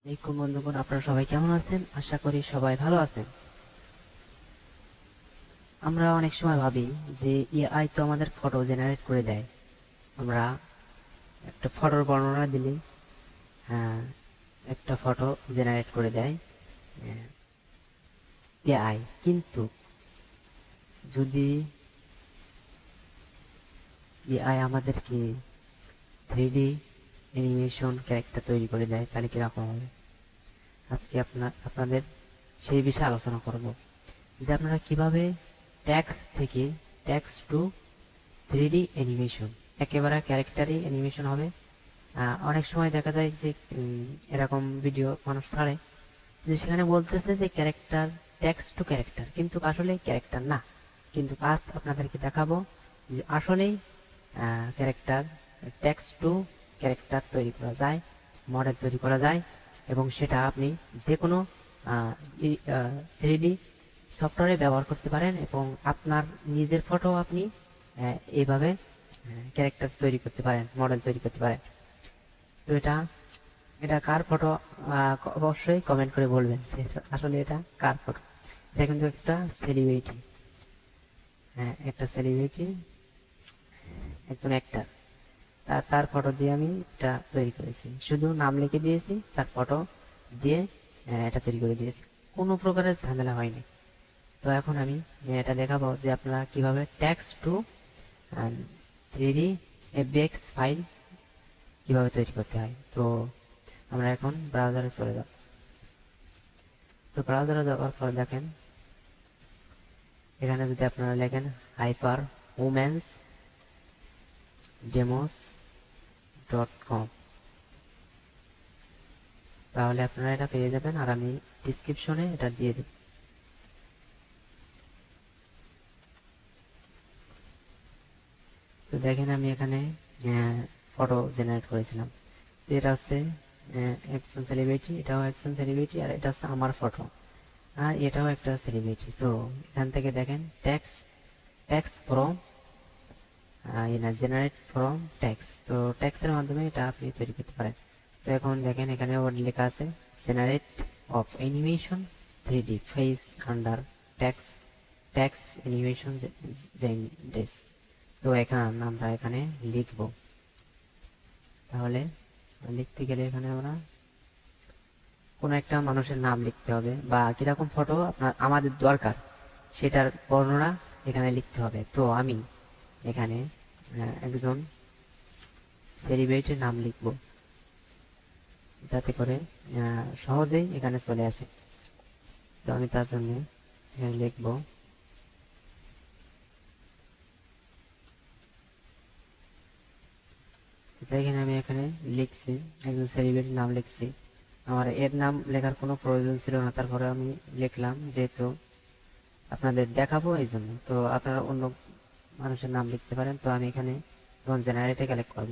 আসসালামু বন্ধুগণ, আপনারা সবাই কেমন আছেন? আশা করি সবাই ভালো আছেন। আমরা অনেক সময় ভাবি যে এআই তো আমাদের ফটো জেনারেট করে দেয়। আমরা একটা ফটোর বর্ণনা দিলে হ্যাঁ, একটা ফটো জেনারেট করে দেয় এআই। কিন্তু যদি এআই আমাদেরকে 3D অ্যানিমেশন ক্যারেক্টার তৈরি করে দেয়, তাহলে কিরকম হবে? আজকে আপনাদের সেই বিষয়ে আলোচনা করব যে আপনারা কিভাবে টেক্সট টু 3D অ্যানিমেশন, একেবারে ক্যারেক্টারই অ্যানিমেশন হবে। অনেক সময় দেখা যায় যে এরকম ভিডিও মানুষ ছাড়ে যে সেখানে বলতেছে যে ক্যারেক্টার, টেক্সট টু ক্যারেক্টার, কিন্তু আসলে ক্যারেক্টার না। কিন্তু আজ আপনাদেরকে দেখাবো যে আসলেই ক্যারেক্টার, টেক্সট টু ক্যারেক্টার তৈরি করা যায়, মডেল তৈরি করা যায়, এবং সেটা আপনি যে কোনো 3D সফটওয়্যারে ব্যবহার করতে পারেন, এবং আপনার নিজের ফটো আপনি এইভাবে ক্যারেক্টার তৈরি করতে পারেন, মডেল তৈরি করতে পারেন। তো এটা এটা কার ফটো? অবশ্যই কমেন্ট করে বলবেন যে আসলে এটা কার ফটো। এটা কিন্তু একটা সেলিব্রিটি, একটা সেলিব্রিটি, একজন অ্যাক্টর, তার ফটো দিয়ে আমি এটা তৈরি করেছি। শুধু নাম লিখে দিয়েছি, তার ফটো দিয়ে এটা তৈরি করে দিয়েছি, কোনো প্রকারের ঝামেলা হয়নি। তো এখন আমি এটা দেখাবো যে আপনারা কিভাবে text to 3D FBX file কিভাবে তৈরি করতে হয়। তো আমরা এখন ব্রাউজারে চলে যাব। তো ব্রাউজারে যাওয়ার পর দেখেন এখানে যদি আপনারা লেখেন hyperhumans.com, তাহলে আপনারা এটা পেয়ে যাবেন, আর আমি ডিসক্রিপশনে এটা দিয়ে দেব। তো দেখেন আমি এখানে ফটো জেনারেট করেছিলাম। তো এটা হচ্ছে একজন সেলিব্রিটি, এটাও একজন সেলিব্রিটি, আর এটা হচ্ছে আমার ফটো, আর এটাও একটা সেলিব্রিটি। তো এখান থেকে দেখেন text from generate from text. তো টেক্সটের মাধ্যমে এটা আপনি তৈরি করতে পারেন। তো এখন দেখেন এখানে লেখা আছে generate of animation 3D face under text animation জেন্ডেস। তো আমরা এখানে লিখব। তাহলে লিখতে গেলে এখানে আমরা কোনো একটা মানুষের নাম লিখতে হবে, বা কিরকম ফটো আমাদের দরকার সেটার বর্ণনা এখানে লিখতে হবে। তো আমি এখানে একজন সেলিব্রিটির নাম লিখব, যাতে করে সহজেই এখানে চলে আসে। তো আমি তার জন্য এখানে লিখব এখানে আমি এখানে লিখছি, একজন সেলিব্রিটির নাম লিখছি। আমার এর নাম লেখার কোনো প্রয়োজন ছিল না, তারপরে আমি লিখলাম যেহেতু আপনাদের দেখাবো এই জন্য। তো আপনারা অন্য মানুষের নাম লিখতে পারেন। তো আমি এখানে যখন জেনারেটে ক্লিক করব,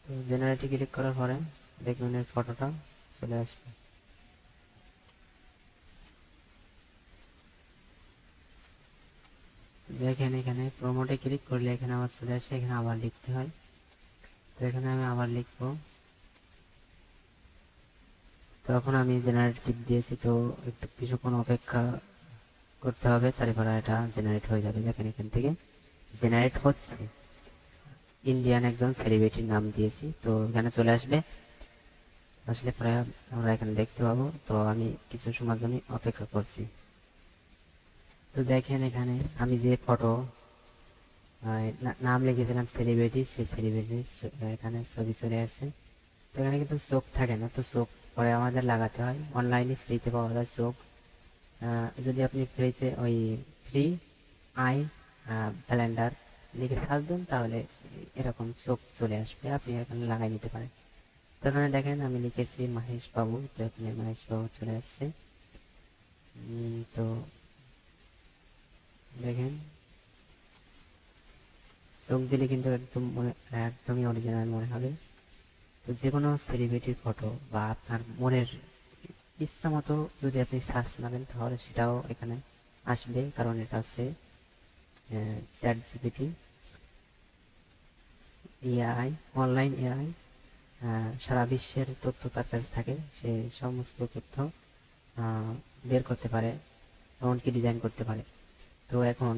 তো জেনারেটে ক্লিক করার পরে দেখবেন এর ফটোটা চলে আসবে। দেখেন এখানে প্রমোটে ক্লিক করলে এখানে আবার চলে আসে, এখানে আবার লিখতে হয়। তো এখানে আমি আবার লিখবো। তো এখন আমি জেনারেট টিপ দিয়েছি, তো একটু কিছুক্ষণ অপেক্ষা করতে হবে, তারপরে এটা জেনারেট হয়ে যাবে। দেখেন এখান থেকে জেনারেট হচ্ছে, ইন্ডিয়ান একজন সেলিব্রিটির নাম দিয়েছি, তো এখানে চলে আসবে। আসলে পরে আমরা এখানে দেখতে পাবো। তো আমি কিছু সময়ের জন্য অপেক্ষা করছি। তো দেখেন এখানে আমি যে ফটো নাম লিখেছিলাম সেলিব্রিটি, সেই সেলিব্রিটির এখানে ছবি চলে আসছে। তো এখানে কিন্তু চোখ থাকে না, তো চোখ পরে আমাদের লাগাতে হয়। অনলাইনে ফ্রিতে পাওয়া যায় চোখ। যদি আপনি ফ্রিতে ওই ফ্রি আই ব্লেন্ডার লিখে সার্চ দেন, তাহলে এরকম চোখ চলে আসবে, আপনি এখানে লাগাই নিতে পারেন। তো এখানে দেখেন আমি লিখেছি মহেশ বাবু, তো এখানে মহেশ বাবু চলে আসছে। তো দেখেন চোখ দিলে কিন্তু একদমই অরিজিনাল মনে হবে। তো যে কোনো সেলিব্রিটির ফটো বা আপনার মনের ইচ্ছা মতো যদি আপনি সার্চ মারেন, তাহলে সেটাও এখানে আসবে, কারণ এটা হচ্ছে chat GPT AI, online AI. সারা বিশ্বের তথ্য তার কাছে থাকে, সে সমস্ত তথ্য বের করতে পারে, এমনকি ডিজাইন করতে পারে। তো এখন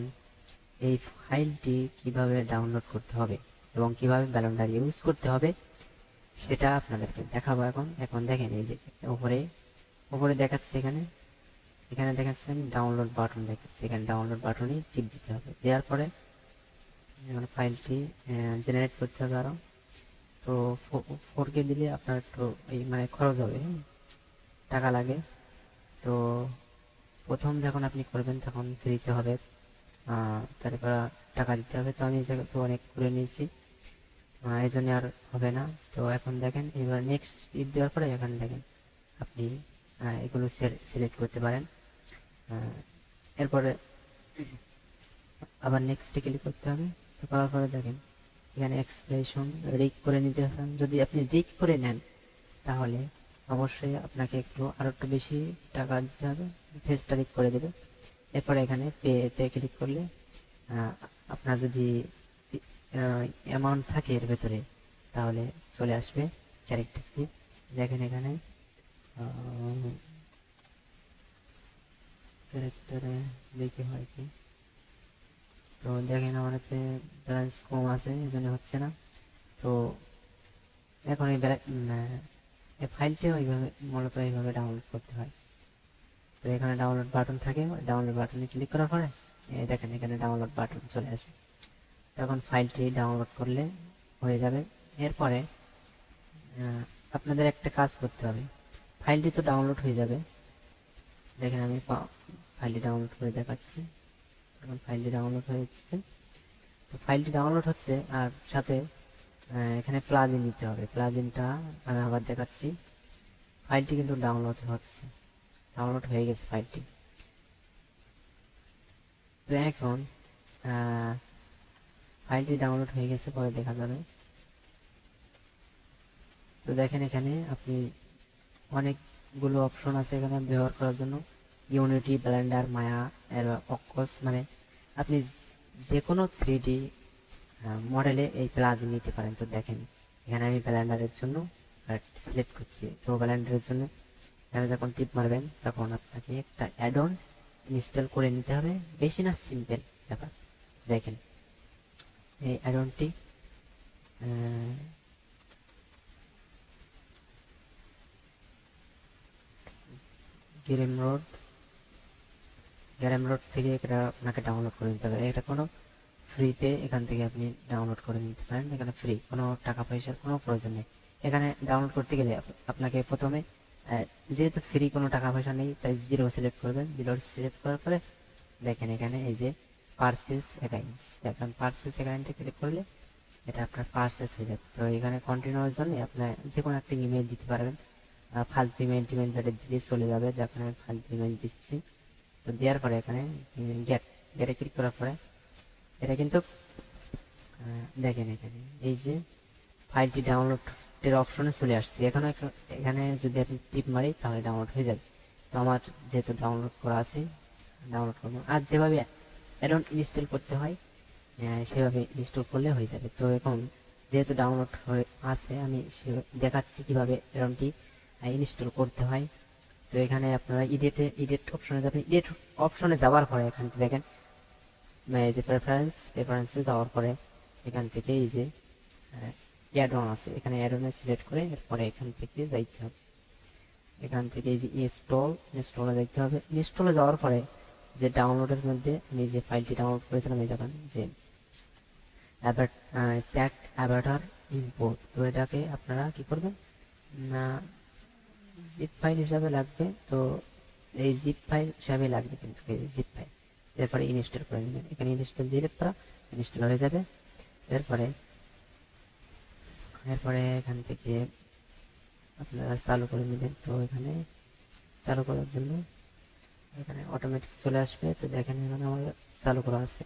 এই ফাইলটি কিভাবে ডাউনলোড করতে হবে এবং কিভাবে ব্যালেন্ডার ইউজ করতে হবে সেটা আপনাদেরকে দেখাবো। এখন দেখেন, এই যে উপরে দেখাচ্ছে, এখানে দেখাচ্ছেন ডাউনলোড বাটন দেখাচ্ছে, এখানে ডাউনলোড বাটনে টিপ দিতে হবে। দেওয়ার পরে এখানে ফাইলটি জেনারেট করতে হবে আরো। তো 4K দিলে আপনার একটু মানে খরচ হবে, টাকা লাগে। তো প্রথম যখন আপনি করবেন তখন ফ্রিতে হবে, তারপর টাকা দিতে হবে। তো আমি তো অনেক করে নিয়েছি, এই জন্য আর হবে না। তো এখন দেখেন, এবার নেক্সট টিপ দেওয়ার পরে এখানে দেখেন আপনি এগুলো সিলেক্ট করতে পারেন। এরপরে আবার নেক্সটে ক্লিক করতে হবে। তো করার পরে দেখেন এখানে এক্সপ্রেশন রিক করে নিতে হবে। যদি আপনি রিক করে নেন তাহলে অবশ্যই আপনাকে আরো একটু বেশি টাকা দিতে হবে, ফেসটা রিক করে দেবে। এরপরে এখানে পেতে ক্লিক করলে আপনার যদি অ্যামাউন্ট থাকে এর ভেতরে তাহলে চলে আসবে ক্যারেক্টারটি। দেখেন এখানে ক্যারেক্টারে দেখি হয় কি। তো দেখেন আমার ব্যালেন্স কম আছে, এই জন্য হচ্ছে না। তো এখন এই ফাইলটিও মূলত এইভাবে ডাউনলোড করতে হয়। তো এখানে ডাউনলোড বাটন থাকে, ডাউনলোড বাটনে ক্লিক করার পরে দেখেন এখানে ডাউনলোড বাটন চলে আসে। তখন ফাইলটি ডাউনলোড করলে হয়ে যাবে। এরপরে আপনাদের একটা কাজ করতে হবে, ফাইলটি তো ডাউনলোড হয়ে যাবে। দেখেন আমি ফাইলটি ডাউনলোড করে দেখাচ্ছি। এখন ফাইলটি ডাউনলোড হয়ে যাচ্ছে। তো ফাইলটি ডাউনলোড হচ্ছে, আর সাথে এখানে প্লাগইন নিতে হবে। প্লাগইনটা আমি আবার দেখাচ্ছি। ফাইলটি কিন্তু ডাউনলোড হচ্ছে, ডাউনলোড হয়ে গেছে ফাইলটি। তো এখন ফাইলটি ডাউনলোড হয়ে গেছে, পরে দেখা যাবে। তো দেখেন এখানে আপনি অনেকগুলো অপশন আছে এখানে ব্যবহার করার জন্য। ইউনিটি, ব্লেন্ডার, মায়া, এর অক্কস, মানে আপনি যে কোনো 3D মডেলে এই প্লাগইন নিতে পারেন। তো দেখেন এখানে আমি ব্লেন্ডারের জন্য সিলেক্ট করছি। তো ব্লেন্ডারের জন্য এখানে যখন টিপ মারবেন তখন আপনাকে একটা অ্যাড অন ইনস্টল করে নিতে হবে, বেশি না, সিম্পল ব্যাপার। দেখেন এই অ্যাড অনটি গ্যারেম রোড থেকে এটা আপনাকে ডাউনলোড করে নিতে হবে। এটা কোনো ফ্রিতে এখান থেকে আপনি ডাউনলোড করে নিতে পারেন। এখানে ফ্রি, কোনো টাকা পয়সার কোনো প্রয়োজন নেই। এখানে ডাউনলোড করতে গেলে আপনাকে প্রথমে, যেহেতু ফ্রি, কোনো টাকা পয়সা নেই, তাই 0 সিলেক্ট করবেন। 0 সিলেক্ট করার পরে দেখেন এখানে এই যে পারচেস অ্যাকাউন্টস, দেখেন পারচেস অ্যাকাউন্টে ক্লিক করলে এটা আপনার পারচেস হয়ে যাবে। তো এখানে কন্টিনিউর জন্য আপনার যে কোনো একটা ইমেল দিতে পারবেন। ফালতু ইমেল টিমেল দিলে চলে যাবে, যেখানে আমি ফালতু ইমেল দিচ্ছি। তো দেওয়ার পরে এখানে গেটে ক্লিক করার পরে এটা কিন্তু দেখেন এখানে এই যে ফাইলটি ডাউনলোডের অপশনে চলে আসছে। এখানে যদি আপনি টিপ মারি তাহলে ডাউনলোড হয়ে যাবে। তো আমার যেহেতু ডাউনলোড করা আছে, ডাউনলোড করবো। আর যেভাবে অ্যাড অন ইনস্টল করতে হয় সেভাবে ইনস্টল করলে হয়ে যাবে। তো এখন যেহেতু ডাউনলোড হয়ে আছে, আমি দেখাচ্ছি কিভাবে অ্যাড অনটি ইনস্টল করতে হয়। তো এখানে আপনারা এডিট অপশনে যাবেন। এডিট অপশনে যাওয়ার পরে এখান থেকে দেখেন এই যে প্রেফারেন্সে যাওয়ার পরে এখান থেকে এই যে অ্যাড অন আছে, এখানে অ্যাড অনে সিলেক্ট করে এরপরে এখান থেকে যাইতে হবে। এখান থেকে এই যে ইনস্টলে যাইতে হবে। ইনস্টলে যাওয়ার পরে যে ডাউনলোডের মধ্যে আমি যে ফাইলটি ডাউনলোড করেছিলাম, এই দেখেন যে চ্যাট অ্যাভাটার ইম্পোর্ট। তো এটাকে আপনারা কি করবেন না, জিপ ফাইল হিসাবে লাগবে। তো এই জিপ ফাইল হিসাবে লাগবে, কিন্তু জিপ ফাইল। তারপরে ইনস্টল করে নেবেন। এখানে ইনস্টল দিলে পরে ইনস্টল হয়ে যাবে। এরপরে এখান থেকে আপনারা চালু করে নেবেন। তো এখানে চালু করার জন্য এখানে অটোমেটিক চলে আসবে। তো দেখেন এখানে আমার চালু করা আছে।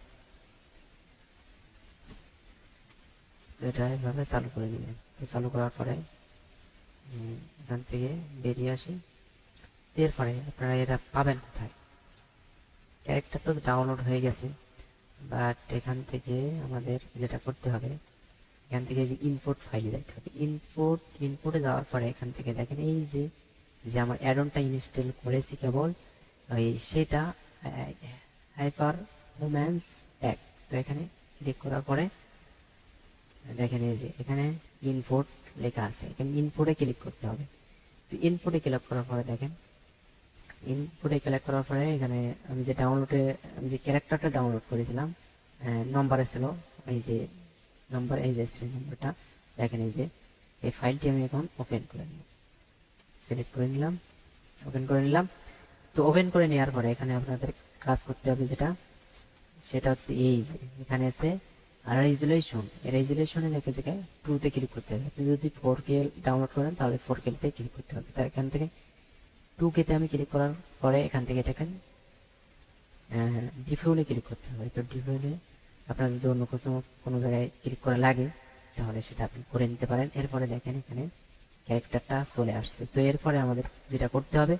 তো এটা এভাবে চালু করে নেবেন। তো চালু করার পরে এখান থেকে বেরিয়ে আসি। এরপরে আপনারা এটা পাবেন কোথায়? ক্যারেক্টার তো ডাউনলোড হয়ে গেছে, বাট এখান থেকে আমাদের যেটা করতে হবে, এখান থেকে যে ইনপুট ফাইলে যাইতে হবে। ইনপুটে যাওয়ার পরে এখান থেকে দেখেন এই যে যে আমার অ্যাডনটা ইনস্টল করেছি কেবল ওই সেটা হাইপার হুম্যানস প্যাক। তো এখানে ক্লিক করার পরে দেখেন এই যে এখানে ইনপুট লেখা আছে, এখানে ইনপুটে ক্লিক করতে হবে। তো ইনপুটে ক্লিক করার পরে দেখেন ইনপুটে ক্লিক করার পরে এখানে আমি যে ক্যারেক্টারটা ডাউনলোড করেছিলাম নম্বরে ছিল এই যে নম্বর, এই যে নম্বরটা দেখেন এই যে এই ফাইলটি আমি এখন ওপেন করে নিলাম, সিলেক্ট করে নিলাম, ওপেন করে নিলাম। তো ওপেন করে নেওয়ার পরে এখানে আপনাদের কাজ করতে হবে যেটা, সেটা হচ্ছে এই যে এখানে আছে রেজুলেশন, রেজুলেশনের একটা জায়গায় 2 তে ক্লিক করতে হবে। আপনি যদি 4K ডাউনলোড করেন তাহলে 4K তে ক্লিক করতে হবে। তাই এখান থেকে 2K তে আমি ক্লিক করার পরে এখান থেকে এটাকে ডিফিউলে ক্লিক করতে হবে। তো ডিফিউলে আপনার যদি অন্য কোনো জায়গায় ক্লিক করা লাগে তাহলে সেটা আপনি করে নিতে পারেন। এরপরে দেখেন এখানে ক্যারেক্টারটা চলে আসছে। তো এরপরে আমাদের যেটা করতে হবে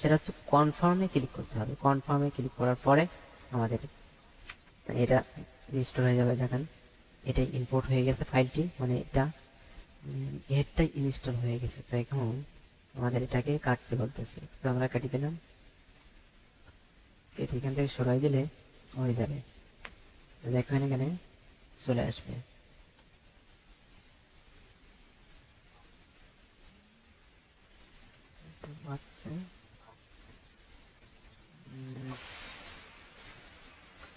সেটা হচ্ছে কনফার্মে ক্লিক করতে হবে। কনফার্মে ক্লিক করার পরে আমাদের এটা ইনস্টল হয়ে যাবে। দেখেন এটা ইম্পোর্ট হয়ে গেছে ফাইলটি, মানে এটা হেডটা ইনস্টল হয়ে গেছে। তো এখন আমাদের এটাকে কাটতে বলতেছে, তো আমরা কাটি দিলাম, কেটে এখান থেকে সরাই দিলে হয়ে যাবে। তো দেখবেন এখানে চলে আসবে।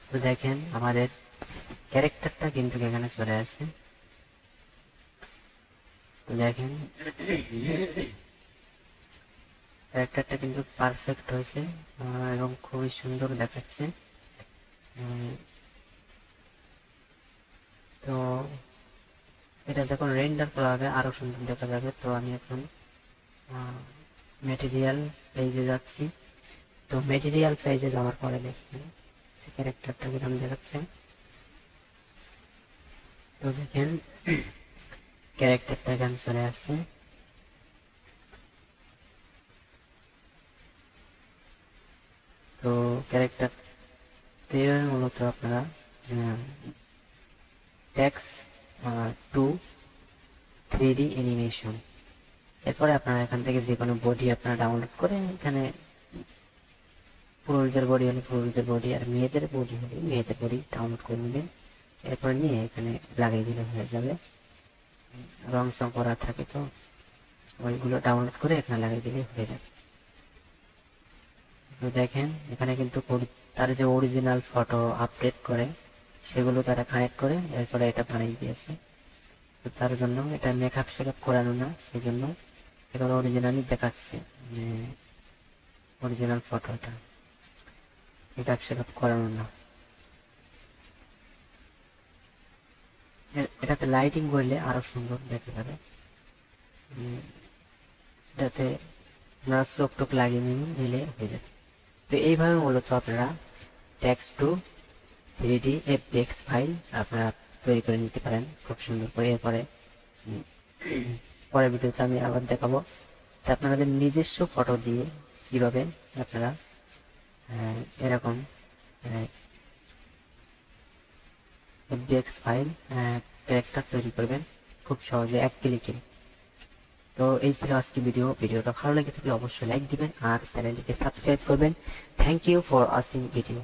তো দেখেন আমাদের ক্যারেক্টারটা কিন্তু এখানে চলে আসছে। তো দেখেন ক্যারেক্টারটা কিন্তু পারফেক্ট হয়েছে এবং খুবই সুন্দর দেখাচ্ছে। তো এটা যখন রেন্ডার করা হবে আরো সুন্দর দেখা যাবে। তো আমি এখন ম্যাটেরিয়াল পেজে যাচ্ছি। তো ম্যাটেরিয়াল পেজে যাওয়ার পরে দেখেন ক্যারেক্টারটা কিরকম দেখাচ্ছে। তো দেখেন ক্যারেক্টারটা এখানে চলে আসছে। তো ক্যারেক্টার মূলত আপনারা টেক্সট 2 3D অ্যানিমেশন, এরপরে আপনারা এখান থেকে যে কোনো বডি আপনারা ডাউনলোড করে এখানে পুরুষদের বডি হলে পুরুষদের বডি আর মেয়েদের বডি হলে মেয়েদের বডি ডাউনলোড করে নেবেন। এরপর নিয়ে এখানে লাগিয়ে দিলে হয়ে যাবে। রং সং করা থাকে তো ওইগুলো ডাউনলোড করে এখানে লাগিয়ে দিলে হয়ে যাবে। তো দেখেন এখানে কিন্তু তার যে অরিজিনাল ফটো আপডেট করে সেগুলো তারা কানেক্ট করে এরপরে এটা বানিয়ে দিয়েছে। তো তার জন্য এটা মেকআপ শেকআপ করানো না, এই জন্য এবার অরিজিনালি দেখাচ্ছে অরিজিনাল ফটোটা, মেকআপ শেকআপ করানো না। এটাতে লাইটিং করলে আরো সুন্দর দেখতে পাবে। এটাতে আপনারা চোখ টোক লাগিয়ে নিলে হয়ে যাবে। তো এইভাবে মূলত আপনারা text to 3D FBX file আপনারা তৈরি করে নিতে পারেন খুব সুন্দর করে। এরপরে পরের ভিডিওতে আমি আবার দেখাবো যে আপনাদের নিজস্ব ফটো দিয়ে কিভাবে আপনারা এরকম FBX ফাইল ক্যারেক্টার তৈরি করবেন খুব সহজে এক ক্লিকে। তো এই ছিল আজকে ভিডিওটা ভালো লেগে থাকলে অবশ্যই লাইক দিবেন আর চ্যানেলটিকে সাবস্ক্রাইব করবেন। Thank you for watching video.